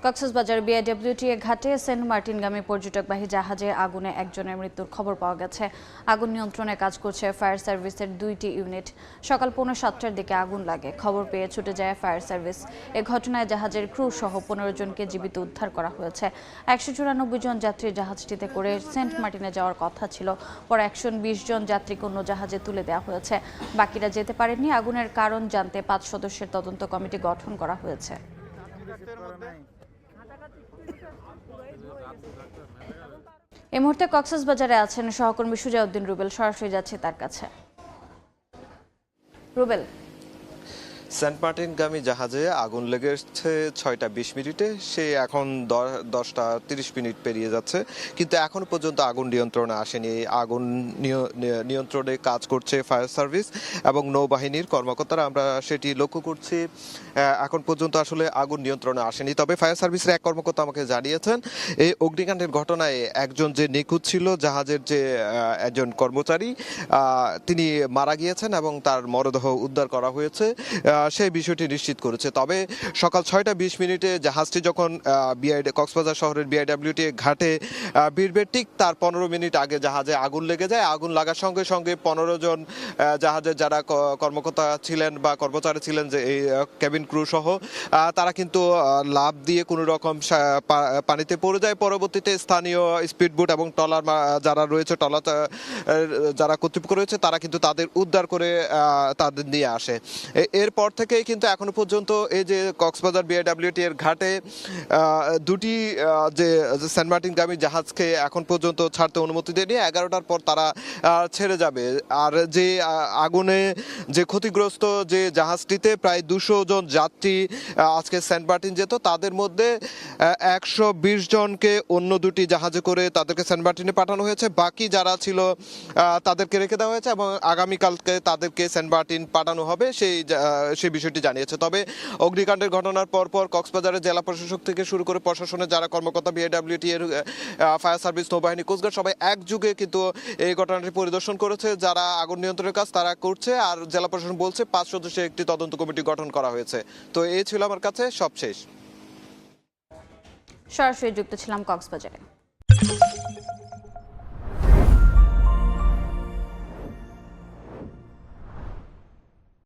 Cox's Bazar BIWTA ঘাটে Saint মার্টিনগামী পর্যটকবাহী জাহাজে আগুনে একজনের মৃত্যুর খবর পাওয়া গেছে। আগুন নিয়ন্ত্রণে কাজ করছে ফায়ার সার্ভিসের 2টি ইউনিট। সকাল 7:45টার দিকে আগুন লাগে। খবর পেয়ে ছুটে যায় ফায়ার সার্ভিস। এ ঘটনায় জাহাজের ক্রু সহ 15 জনকে জীবিত উদ্ধার করা হয়েছে। 194 জন যাত্রী জাহাজটিতে করে সেন্ট মার্টিনে যাওয়ার কথা ছিল। পরে 120 জন যাত্রীকে অন্য জাহাজে তুলে দেওয়া হয়েছে। বাকিরা যেতে পারেননি। আগুনের কারণ জানতে 5 সদস্যের তদন্ত কমিটি গঠন করা হয়েছে। এই মুহূর্তে কক্সবাজারে আছেন সহকর্মী সুজাউদ্দিন রুবেল। সরাসরি যাচ্ছে তার কাছে। রুবেল, সেন্ট মার্টিনগামী জাহাজে আগুন লেগেছে 6:20 সে এখন 10:30 পেরিয়ে যাচ্ছে, কিন্তু এখন পর্যন্ত আগুন নিয়ন্ত্রণে আসেনি। আগুন নিয়ন্ত্রণে কাজ করছে ফায়ার সার্ভিস এবং নৌবাহিনীর কর্মকর্তারা। আমরা সেটি লক্ষ্য করছি। এখন পর্যন্ত আসলে আগুন নিয়ন্ত্রণে আসেনি। তবে ফায়ার সার্ভিসের এক কর্মকর্তা আমাকে জানিয়েছেন এই অগ্নিকাণ্ডের ঘটনায় একজন যে নিখোঁজ ছিল জাহাজের যে একজন কর্মচারী, তিনি মারা গিয়েছেন এবং তার মরদেহ উদ্ধার করা হয়েছে, সেই বিষয়টি নিশ্চিত করেছে। তবে সকাল 6:20 জাহাজটি যখন কক্সবাজার শহরের বিআইডব্লিউটি ঘাটে ভিড়বে, ঠিক তার 15 মিনিট আগে জাহাজে আগুন লেগে যায়। আগুন লাগার সঙ্গে সঙ্গে 15 জন জাহাজের যারা কর্মকর্তা ছিলেন বা কর্মচারী ছিলেন, যে এই কেবিন ক্রু সহ, তারা কিন্তু লাফ দিয়ে কোনো রকম পানিতে পড়ে যায়। পরবর্তীতে স্থানীয় স্পিডবোট এবং ট্রলার যারা রয়েছে, ট্রলার যারা কর্তৃপক্ষ রয়েছে, তারা কিন্তু তাদের উদ্ধার করে তাদের নিয়ে আসে। এরপর থেকেই কিন্তু এখনো পর্যন্ত এই যে কক্সবাজার বিআইডব্লিউটি এর ঘাটে দুটি যে সেন্ট মার্টিনগামী জাহাজকে এখন পর্যন্ত ছাড়তে অনুমতি দেয়নি। 11টার পর তারা ছেড়ে যাবে। আর যে আগুনে যে ক্ষতিগ্রস্ত যে জাহাজটিতে প্রায় 200 জন যাত্রী আজকে সেন্ট মার্টিন যেত, তাদের মধ্যে 120 জনকে অন্য দুটি জাহাজে করে তাদেরকে সেন্ট মার্টিনে পাঠানো হয়েছে। বাকি যারা ছিল তাদেরকে রেখে দেওয়া হয়েছে এবং আগামীকালকে তাদেরকে সেন্ট মার্টিন পাঠানো হবে, সেই বিষয়টি জানিয়েছে। তবে অগ্নিকাণ্ডের ঘটনার পরপর কক্সবাজারের জেলা প্রশাসক থেকে শুরু করে প্রশাসনের যারা কর্মকর্তা, বিআইডব্লিউটি এর ফায়ার সার্ভিস, নৌবাহিনী, কোস্টগার্ড সবাই একযুগে কিন্তু এই ঘটনাটি পরিদর্শন করেছে। যারা আগুন নিয়ন্ত্রণের কাজ তারা করছে, আর জেলা প্রশাসন বলছে 5 সদস্যের একটি তদন্ত কমিটি গঠন করা হয়েছে। তো এই ছিল আমার কাছে সবশেষ। সরাসরি যুক্ত ছিলাম কক্সবাজারে।